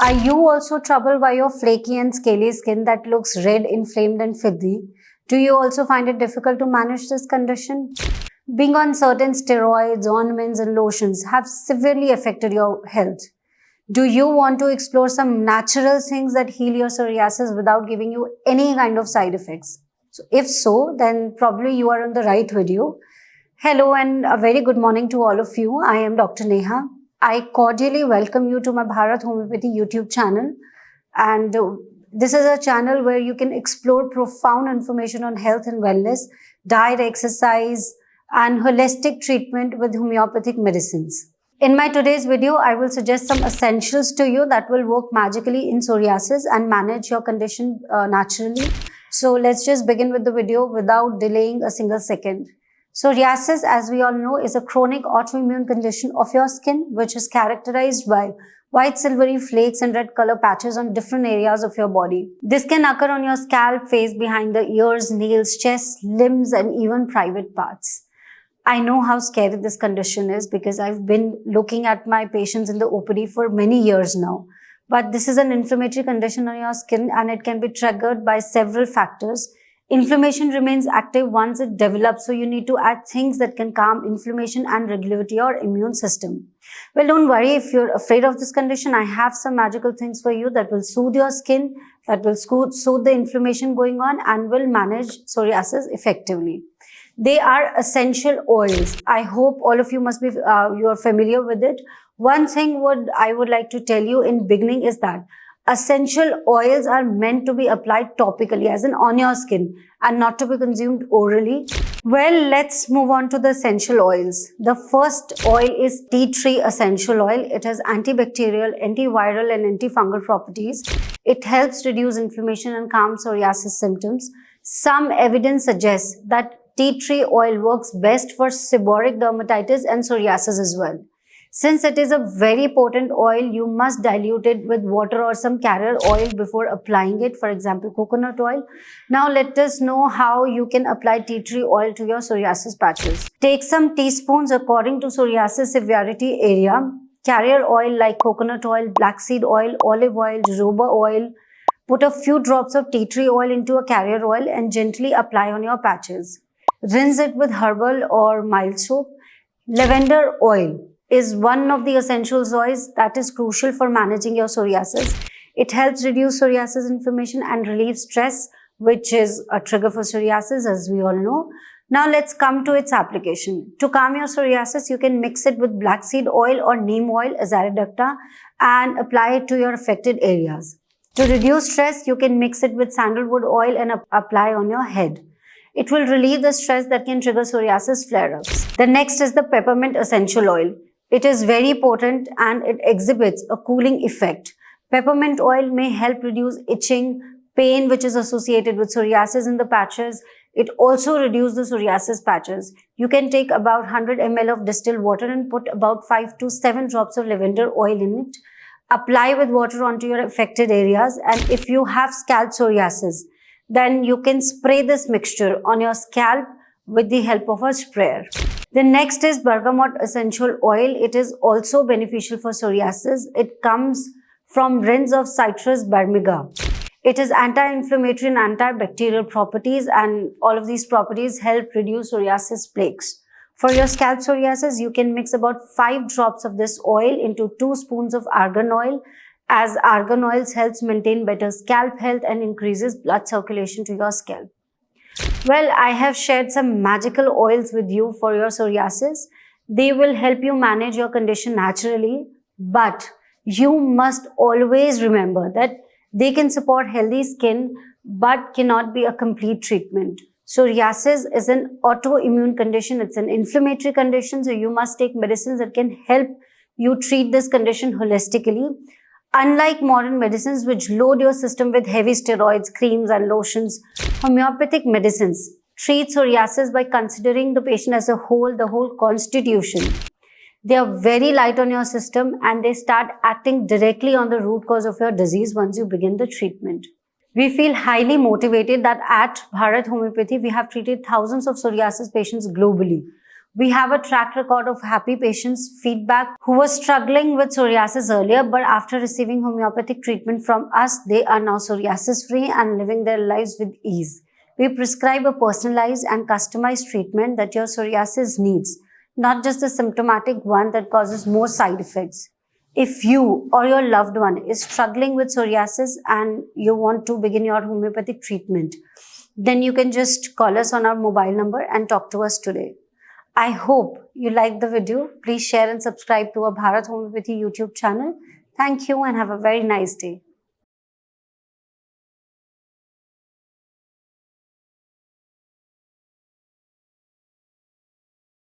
Are you also troubled by your flaky and scaly skin that looks red, inflamed and fidgy? Do you also find it difficult to manage this condition? Being on certain steroids, ointments and lotions have severely affected your health. Do you want to explore some natural things that heal your psoriasis without giving you any kind of side effects? So if so, then probably you are on the right video. Hello and a very good morning to all of you. I am Dr. Neha. I cordially welcome you to my Bharat Homeopathy YouTube channel. And this is a channel where you can explore profound information on health and wellness, diet, exercise, and holistic treatment with homeopathic medicines. In my today's video, I will suggest some essentials to you that will work magically in psoriasis and manage your condition naturally. So let's just begin with the video without delaying a single second. Psoriasis, as we all know, is a chronic autoimmune condition of your skin which is characterized by white silvery flakes and red color patches on different areas of your body. This can occur on your scalp, face, behind the ears, nails, chest, limbs and even private parts. I know how scary this condition is because I've been looking at my patients in the OPD for many years now. But this is an inflammatory condition on your skin and it can be triggered by several factors. Inflammation remains active once it develops, so you need to add things that can calm inflammation and regulate your immune system. Well, don't worry if you're afraid of this condition. I have some magical things for you that will soothe your skin, that will soothe the inflammation going on and will manage psoriasis effectively. They are essential oils. I hope all of you must be you are familiar with it. One thing I would like to tell you in beginning is that essential oils are meant to be applied topically, as in on your skin, and not to be consumed orally. Well, let's move on to the essential oils. The first oil is tea tree essential oil. It has antibacterial, antiviral and antifungal properties. It helps reduce inflammation and calm psoriasis symptoms. Some evidence suggests that tea tree oil works best for seborrheic dermatitis and psoriasis as well. Since it is a very potent oil, you must dilute it with water or some carrier oil before applying it, for example, coconut oil. Now let us know how you can apply tea tree oil to your psoriasis patches. Take some teaspoons according to psoriasis severity area. Carrier oil like coconut oil, black seed oil, olive oil, jojoba oil. Put a few drops of tea tree oil into a carrier oil and gently apply on your patches. Rinse it with herbal or mild soap. Lavender oil is one of the essential oils that is crucial for managing your psoriasis. It helps reduce psoriasis inflammation and relieve stress, which is a trigger for psoriasis, as we all know. Now let's come to its application. To calm your psoriasis, you can mix it with black seed oil or neem oil, Azadirachta, and apply it to your affected areas. To reduce stress, you can mix it with sandalwood oil and apply on your head. It will relieve the stress that can trigger psoriasis flare-ups. The next is the peppermint essential oil. It is very potent and it exhibits a cooling effect. Peppermint oil may help reduce itching, pain which is associated with psoriasis in the patches. It also reduces the psoriasis patches. You can take about 100 ml of distilled water and put about 5 to 7 drops of lavender oil in it. Apply with water onto your affected areas, and if you have scalp psoriasis, then you can spray this mixture on your scalp with the help of a sprayer. The next is bergamot essential oil. It is also beneficial for psoriasis. It comes from rinds of Citrus burmiga. It has anti-inflammatory and antibacterial properties, and all of these properties help reduce psoriasis plaques. For your scalp psoriasis, you can mix about 5 drops of this oil into 2 spoons of argan oil, as argan oil helps maintain better scalp health and increases blood circulation to your scalp. Well, I have shared some magical oils with you for your psoriasis. They will help you manage your condition naturally, but you must always remember that they can support healthy skin but cannot be a complete treatment. Psoriasis is an autoimmune condition. It's an inflammatory condition, so you must take medicines that can help you treat this condition holistically. Unlike modern medicines which load your system with heavy steroids, creams and lotions, homeopathic medicines treat psoriasis by considering the patient as a whole, the whole constitution. They are very light on your system and they start acting directly on the root cause of your disease once you begin the treatment. We feel highly motivated that at Bharat Homeopathy, we have treated thousands of psoriasis patients globally. We have a track record of happy patients feedback who were struggling with psoriasis earlier, but after receiving homeopathic treatment from us, they are now psoriasis free and living their lives with ease. We prescribe a personalized and customized treatment that your psoriasis needs, not just the symptomatic one that causes more side effects. If you or your loved one is struggling with psoriasis and you want to begin your homeopathic treatment, then you can just call us on our mobile number and talk to us today. I hope you liked the video. Please share and subscribe to our Bharat Homeopathy YouTube channel. Thank you and have a very nice day.